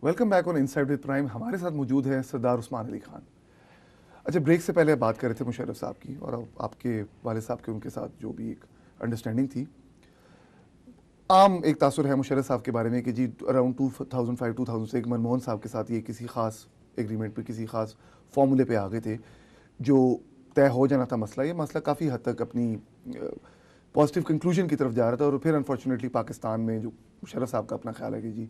Welcome back on inside with prime. हमारे साथ मौजूद है सरदार उस्मान अली खान। अच्छा, ब्रेक से पहले बात कर रहे थे मुशर्रफ साहब की और आपके वाले साहब के उनके साथ जो भी एक अंडरस्टैंडिंग थी। आम एक तासुर है मुशर्रफ साहब के बारे में कि जी अराउंड 2005-2006 मनमोहन साहब के साथ ये किसी ख़ास एग्रीमेंट पे, किसी ख़ास फार्मूले पे आ गए थे जो तय हो जाना था मसला। ये मसला काफ़ी हद तक अपनी पॉजिटिव कंक्लूजन की तरफ जा रहा था और फिर अनफॉर्चुनेटली पाकिस्तान में जो मुशर्रफ साहब का अपना ख्याल है कि जी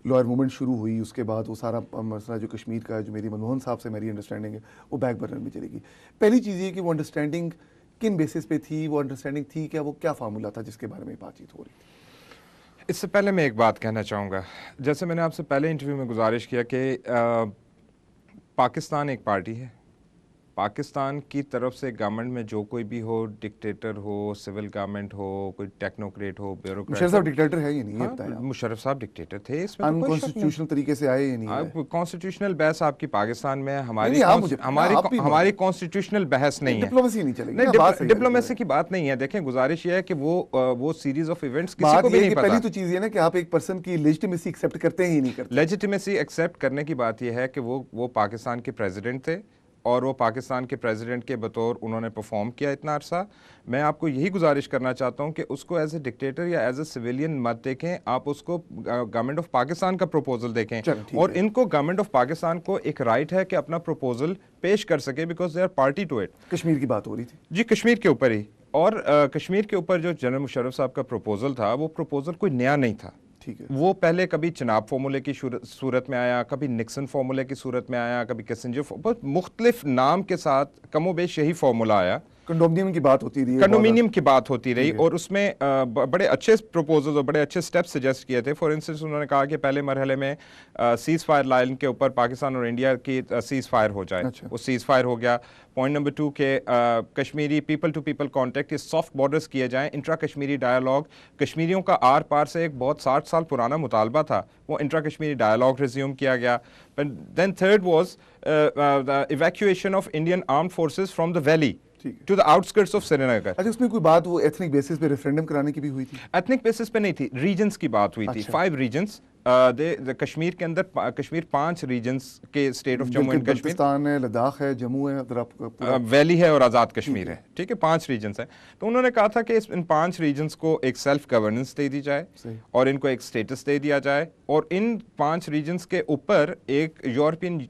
लॉयर मूवमेंट शुरू हुई, उसके बाद वो सारा मसला जो कश्मीर का, जो मेरी मनमोहन साहब से मेरी अंडरस्टैंडिंग है, वो बैक बर्नर में चलेगी। पहली चीज़ ये कि वो अंडरस्टैंडिंग किन बेसिस पे थी, वो अंडरस्टैंडिंग थी क्या, वो क्या फार्मूला था जिसके बारे में बातचीत हो रही थी? इससे पहले मैं एक बात कहना चाहूँगा। जैसे मैंने आपसे पहले इंटरव्यू में गुजारिश किया कि पाकिस्तान एक पार्टी है। पाकिस्तान की तरफ से गवर्नमेंट में जो कोई भी हो, डिक्टेटर हो, सिविल गवर्नमेंट हो, कोई टेक्नोक्रेट हो, ब्यूरोक्रेट। मुशर्रफ साहब डिक्टेटर है ये नहीं है? हाँ, मुशर्रफ साहब डिक्टेटर थे, इसमें तो कोई शक नहीं। अनकॉन्स्टिट्यूशनल तरीके से आए ये नहीं है। कॉन्स्टिट्यूशनल बहस आपकी पाकिस्तान में है, हमारी कॉन्स्टिट्यूशनल बहस नहीं है। डिप्लोमेसी नहीं चलेगी। डिप्लोमेसी की बात नहीं है। देखें, गुजारिश ये है कि वो सीरीज ऑफ इवेंट्स किसी को भी नहीं पता। पहली तो चीज ये ना कि आप एक पर्सन की लेजिटिमेसी एक्सेप्ट करते ही नहीं करते। लेजिटिमेसी एक्सेप्ट करने की बात यह है कि वो पाकिस्तान के प्रेसिडेंट थे और वो पाकिस्तान के प्रेसिडेंट के बतौर उन्होंने परफॉर्म किया इतना अरसा। मैं आपको यही गुजारिश करना चाहता हूँ कि उसको एज ए डिक्टेटर या एज ए सिविलियन मत देखें, आप उसको गवर्नमेंट ऑफ पाकिस्तान का प्रपोजल देखें। और इनको गवर्नमेंट ऑफ पाकिस्तान को एक राइट है कि अपना प्रपोजल पेश कर सके, because they are party to it. Kashmir की बात हो रही थी जी, कश्मीर के ऊपर ही। और कश्मीर के ऊपर जो जनरल मुशर्रफ साहब का प्रपोजल था, वो प्रपोजल कोई नया नहीं था। वो पहले कभी चनाब फार्मूले की सूरत में आया, कभी निक्सन फार्मूले की सूरत में आया, कभी किसिंजर, मुख्तलिफ नाम के साथ कमोबेश यही फार्मूला आया। कंडोमिनियम की बात होती रही, कंडोमिनियम की बात होती रही और उसमें बड़े अच्छे प्रपोजल्स और बड़े अच्छे स्टेप्स सजेस्ट किए थे। फॉर इंस्टेंस, उन्होंने कहा कि पहले मरहले में सीज फायर लाइन के ऊपर पाकिस्तान और इंडिया की सीज फायर हो जाए। वो सीज फायर हो गया। पॉइंट नंबर 2 के Kashmiri people to people contact के सॉफ्ट बॉर्डर्स किए जाएं, इंट्रा कश्मीरी डायलॉग। कश्मीरियों का आर पार से एक बहुत 60 साल पुराना मुतालबा था, वो इंट्रा कश्मीरी डायलॉग रिज्यूम किया गया। Then third was the evacuation of Indian armed forces from the valley to the outskirts of Srinagar. अच्छा, उसमें कोई बात वो एथनिक बेसिस पे रेफरेंडम कराने की भी हुई थी? एथनिक बेसिस पे नहीं थी, रीजन्स की बात हुई थी। 5 रीजन्स कश्मीर के अंदर, कश्मीर 5 रीजन्स के state of Jammu and Kashmir, Pakistan है, लद्दाख है, जम्मू है, वैली है और आज़ाद कश्मीर है। ठीक है, 5 रीजन्स हैं। तो उन्होंने कहा था कि इन 5 रीजन्स को एक सेल्फ गवर्नेंस दे दी जाए और इनको एक स्टेटस दे दिया जाए और इन 5 रीजन्स के ऊपर एक यूरोपियन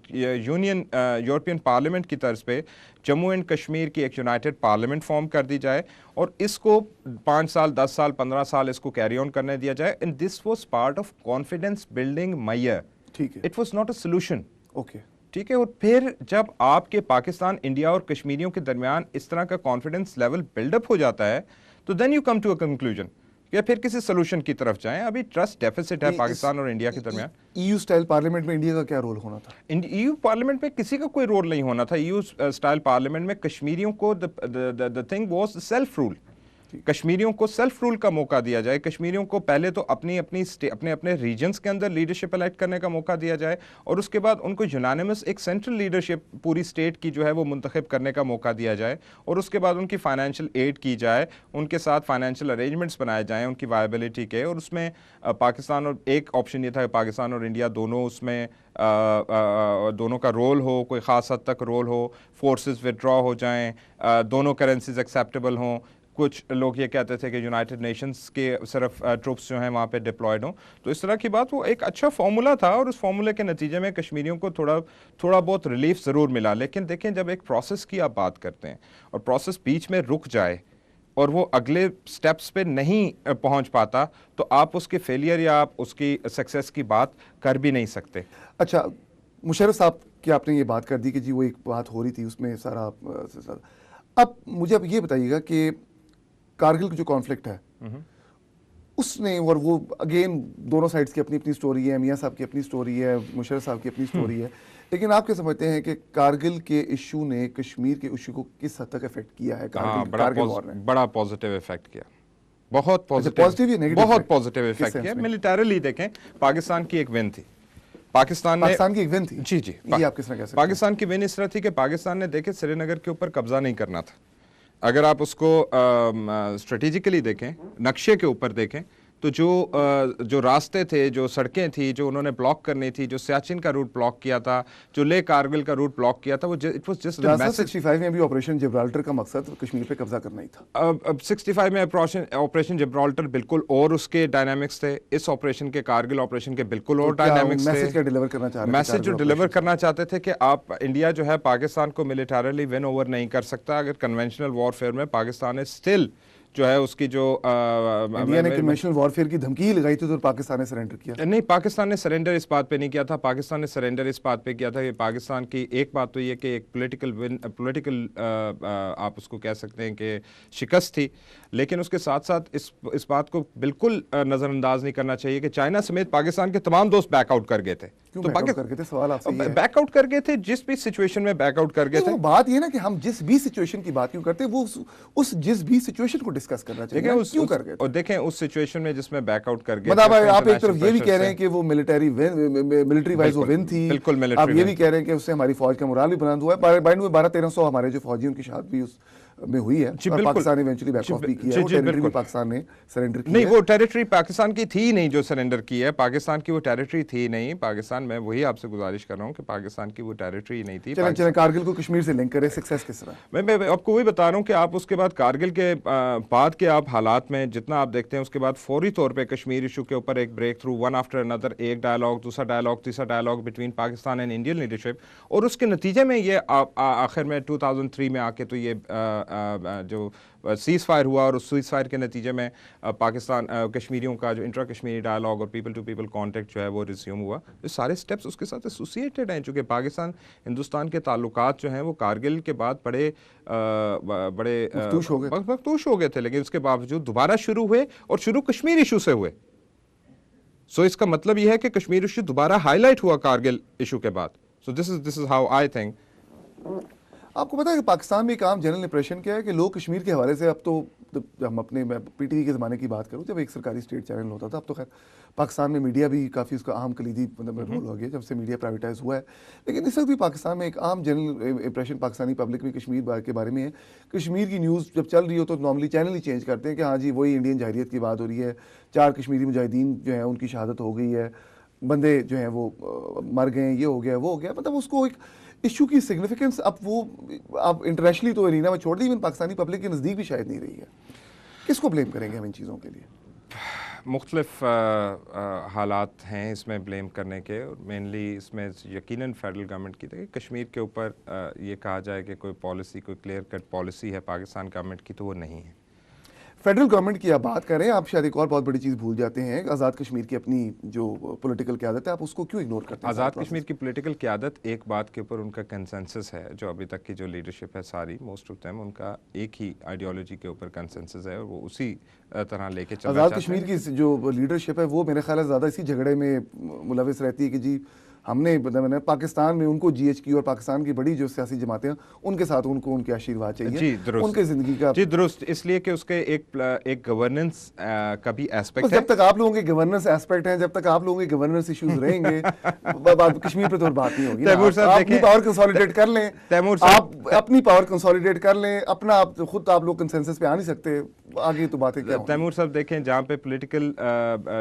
पार्लियामेंट की तर्ज पे जम्मू एंड कश्मीर की एक यूनाइटेड पार्लियामेंट फॉर्म कर दी जाए और इसको 5 साल, 10 साल, 15 साल इसको कैरी ऑन करने दिया जाए। And this was part of confidence building measure. ठीक है, it was not a solution. Okay, ठीक है। और फिर जब आपके पाकिस्तान, इंडिया और कश्मीरियों के दरमियान इस तरह का कॉन्फिडेंस लेवल बिल्डअप हो जाता है तो then you come to a conclusion या फिर किसी सोल्यूशन की तरफ जाएं। अभी ट्रस्ट डेफिसिट है पाकिस्तान और इंडिया के दरमियान। ईयू स्टाइल पार्लियामेंट में इंडिया का क्या रोल होना था? ईयू पार्लियामेंट में किसी का कोई रोल नहीं होना था। ईयू स्टाइल पार्लियामेंट में कश्मीरियों को the thing was self rule. कश्मीरियों को सेल्फ रूल का मौका दिया जाए। कश्मीरियों को पहले तो अपने अपने रीजन्स के अंदर लीडरशिप इलेक्ट करने का मौका दिया जाए और उसके बाद उनको यूनानिमस एक सेंट्रल लीडरशिप पूरी स्टेट की जो है वो मुंतखब करने का मौका दिया जाए और उसके बाद उनकी फाइनेंशियल एड की जाए, उनके साथ फाइनेंशियल अरेंजमेंट्स बनाए जाएँ उनकी वायबिलिटी के। और उसमें पाकिस्तान और एक ऑप्शन ये था कि पाकिस्तान और इंडिया दोनों उसमें दोनों का रोल हो, कोई ख़ास हद तक रोल हो, फोर्सेस विदड्रॉ हो जाएँ, दोनों करेंसीज एक्सेप्टेबल हों। कुछ लोग ये कहते थे कि यूनाइटेड नेशंस के सिर्फ ट्रूप्स जो हैं वहाँ पे डिप्लॉयड हों। तो इस तरह की बात, वो एक अच्छा फार्मूला था और उस फार्मूले के नतीजे में कश्मीरियों को थोड़ा बहुत रिलीफ ज़रूर मिला। लेकिन देखें, जब एक प्रोसेस की आप बात करते हैं और प्रोसेस बीच में रुक जाए और वो अगले स्टेप्स पे नहीं पहुँच पाता तो आप उसके फेलियर या आप उसकी सक्सेस की बात कर भी नहीं सकते। अच्छा, मुशर्रफ साहब की आपने ये बात कर दी कि जी वो एक बात हो रही थी, उसमें सारा। अब मुझे अब ये बताइएगा कि कारगिल का जो कॉन्फ्लिक्ट है उसने, और वो अगेन दोनों साइड्स की अपनी अपनी स्टोरी है, मियां साहब की अपनी स्टोरी है, मुशर्रफ साहब की अपनी स्टोरी है, लेकिन आप क्या समझते हैं कि कारगिल के इशू ने कश्मीर के इशू को किस हद तक इफेक्ट किया है? कारगिल वॉर ने बड़ा पॉजिटिव इफेक्ट किया, बहुत पॉजिटिव, बहुत पॉजिटिव इफेक्ट किया। मिलिटरीली देखें, पाकिस्तान की एक विन थी। पाकिस्तान की एक विन थी। जी, ये आप किस तरह कह सकते हैं? पाकिस्तान की विन इस तरह थी कि पाकिस्तान ने देखे श्रीनगर के ऊपर कब्जा नहीं करना था। अगर आप उसको स्ट्रेटेजिकली देखें, नक्शे के ऊपर देखें, तो जो रास्ते थे, जो सड़कें थी जो उन्होंने ब्लॉक करनी थी, जो सियाचिन का रूट ब्लॉक किया था, जो ले कारगिल का रूट ब्लॉक किया था, वो it was just a message. 65 में भी ऑपरेशन जिब्राल्टर का मकसद कश्मीर पे कब्जा करना ही था। अब 65 में ऑपरेशन जिब्राल्टर बिल्कुल और उसके डायनामिक्स थे, इस ऑपरेशन के, कारगिल ऑपरेशन के बिल्कुल और डायनामिक्स थे। मैसेज क्या डिलीवर करना चाह रहे थे? मैसेज जो डिलीवर करना चाहते थे कि आप, इंडिया जो है पाकिस्तान को मिलिटरली विन ओवर नहीं कर सकता अगर कन्वेंशनल वॉरफेयर में पाकिस्तान है स्टिल जो है उसकी जो इंडिया ने कन्वेंशनल वॉरफेयर की धमकी लगाई थी तो पाकिस्तान ने सरेंडर किया। नहीं, पाकिस्तान ने सरेंडर इस बात पे नहीं किया था। पाकिस्तान ने सरेंडर इस बात पे किया था कि पाकिस्तान की एक बात तो ये कि एक पॉलिटिकल आप उसको कह सकते हैं कि शिकस्त थी, लेकिन उसके साथ साथ इस बात को बिल्कुल नज़रअंदाज नहीं करना चाहिए कि चाइना समेत पाकिस्तान के तमाम दोस्त बैकआउट कर गए थे। तो बैकआउट कर गए थे, सवाल आपसे ये है। बैकआउट कर गए थे जिस भी सिचुएशन में बैकआउट कर गए थे। बात ये ना कि हम जिस भी सिचुएशन की बात क्यों करते हैं, वो उस जिस भी सिचुएशन को डिस्कस करना चाहिए। क्यों कर गए? और देखें उस सिचुएशन में जिसमें बैकआउट कर गए, मतलब आप एक तरफ ये भी कह रहे हैं कि वो मिलिट्री वाइज वो विन थी, बिल्कुल मिलिट्री। आप ये भी कह रहे हैं कि उससे हमारी फौज का मोराल भी बुलंद हुआ है। 1200-1300 हमारे जो फौजी उनकी शहादत भी उस में हुई है और पाकिस्तान ने इवेंचुअली बैक ऑफ भी किया है। वो टेरिटरी भी पाकिस्तान ने सरेंडर की नहीं, वो टेरिटरी पाकिस्तान की थी नहीं जो सरेंडर की है। पाकिस्तान की वो टेरिटरी थी नहीं। पाकिस्तान, मैं वही आपसे गुजारिश कर रहा हूँ कि पाकिस्तान की वो टेरिटरी नहीं थी। चलें कारगिल को कश्मीर से लिंक करें, सक्सेस किस तरह? मैं आपको वही बता रहा हूँ कि आप उसके बाद कारगिल के बाद के आप हालात में जितना आप देखते हैं, उसके बाद फौरी तौर पर कश्मीर इशू के ऊपर एक breakthrough, one after another, एक डायलॉग, दूसरा डायलॉग, तीसरा dialogue between Pakistan and Indian leadership, और उसके नतीजे में ये आखिर में 2003 में आके तो ये जो सीज फायर हुआ, और उस सीज फायर के नतीजे में पाकिस्तान कश्मीरियों का जो इंट्रा कश्मीरी डायलॉग और पीपल टू पीपल कॉन्टेक्ट जो है वो रिज्यूम हुआ। ये सारे स्टेप्स उसके साथ एसोसिएटेड हैं, चूँकि पाकिस्तान हिंदुस्तान के ताल्लुकात जो हैं वो कारगिल के बाद बड़े मखदूश हो गए थे, लेकिन उसके बावजूद दोबारा शुरू हुए, और शुरू कश्मीर इशू से हुए। सो इसका मतलब यह है कि कश्मीर इशू दोबारा हाईलाइट हुआ कारगिल इशू के बाद। So this is how I think. आपको पता है कि पाकिस्तान में एक आम जनरल इंप्रेशन क्या है कि लोग कश्मीर के हवाले से, अब तो हम अपने पीटीवी के ज़माने की बात करूं जब एक सरकारी स्टेट चैनल होता था, अब तो खैर पाकिस्तान में मीडिया भी काफ़ी उसका अहम कलीदी मतलब रोल हो गया जब से मीडिया प्राइवेटाइज हुआ है। लेकिन इस वक्त भी पाकिस्तान में एक आम जनरल इंप्रेशन पाकिस्तानी पब्लिक में कश्मीर के बारे में है। कश्मीर की न्यूज़ जब चल रही हो तो नॉर्मली चैनल ही चेंज करते हैं कि हाँ जी वही इंडियन जहरियत की बात हो रही है, 4 कश्मीरी मुजाहिदीन जो है उनकी शहादत हो गई है, बंदे जो हैं वो मर गए, ये हो गया वो हो गया। मतलब उसको एक इशू की सिग्निफिकेंस अब वो आप इंटरनेशनली तो एरिना में छोड़ दी, इवन पाकिस्तानी पब्लिक के नज़दीक भी शायद नहीं रही है। किसको ब्लेम करेंगे हम इन चीज़ों के लिए? मुख्तलिफ हालात हैं इसमें ब्लेम करने के, और मेनली इसमें यकीनन फेडरल गवर्नमेंट की थी। कश्मीर के ऊपर ये कहा जाए कि कोई पॉलिसी, कोई क्लियर कट पॉलिसी है पाकिस्तान गवर्नमेंट की, तो वो नहीं है। फेडरल गवर्नमेंट की आप बात करें, आप शायद एक और बहुत बड़ी चीज़ भूल जाते हैं, आज़ाद कश्मीर की अपनी जो पॉलिटिकल क़यादत है, आप उसको क्यों इग्नोर करते हैं? आज़ाद कश्मीर की पॉलिटिकल क़यादत एक बात के ऊपर उनका कंसेंसस है, जो अभी तक की जो लीडरशिप है सारी, मोस्ट ऑफ देम उनका एक ही आइडियोलॉजी के ऊपर कंसेंसस है, और वो उसी तरह लेके चलना चाहते हैं। आज़ाद कश्मीर की जो लीडरशिप है वो मेरे ख्याल है ज़्यादा इसी झगड़े में मुलविस रहती है कि जी हमने पाकिस्तान में उनको जीएचक्यू और पाकिस्तान की बड़ी जो सियासी जमातें हैं उनके साथ उनको उनके आशीर्वाद चाहिए जी, उनके जिंदगी का। जी दुरुस्त, इसलिए कि उसके एक गवर्नेंस का भी एस्पेक्ट है। जब तक आप लोगों के गवर्नेंस एस्पेक्ट हैं, जब तक आप लोगों के गवर्नेंस इश्यूज रहेंगे कश्मीर पे तो बात नहीं होगी। तैमूर साहब अपनी पावर कंसोलिडेट कर लें, आप अपनी पावर कंसोलिडेट कर लें, अपना खुद आप लोग कंसेंसस पे आ नहीं सकते, आगे तो बातें क्या। तैमूर साहब देखें, जहाँ पे पॉलिटिकल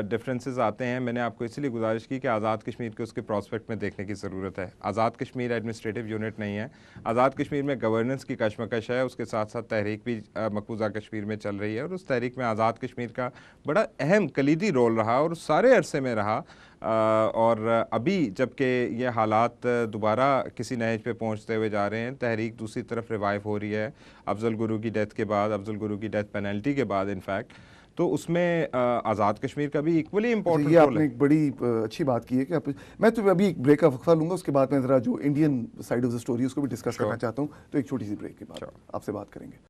डिफरेंसेस आते हैं, मैंने आपको इसलिए गुजारिश की कि आज़ाद कश्मीर के उसके प्रोस्पेक्ट में देखने की ज़रूरत है। आज़ाद कश्मीर एडमिनिस्ट्रेटिव यूनिट नहीं है। आज़ाद कश्मीर में गवर्नेंस की कशमकश है, उसके साथ साथ तहरीक भी मकबूजा कश्मीर में चल रही है, और उस तहरीक में आज़ाद कश्मीर का बड़ा अहम कलीदी रोल रहा और सारे अरसे में रहा। और अभी जबकि ये हालात दोबारा किसी नहज पे पहुंचते हुए जा रहे हैं, तहरीक दूसरी तरफ रिवाइव हो रही है अफजल गुरु की डेथ के बाद, अफजल गुरु की डेथ पेनल्टी के बाद इनफैक्ट, तो उसमें आज़ाद कश्मीर का भी इक्वली इंपॉर्टेंट रोल है। आपने एक बड़ी अच्छी बात की है कि मैं तो अभी एक ब्रेक का वक्फा लूंगा, उसके बाद मैं ज़रा जो Indian side of the story उसको भी डिस्कस करना चाहता हूँ, तो एक छोटी सी ब्रेक के बाद आपसे बात करेंगे।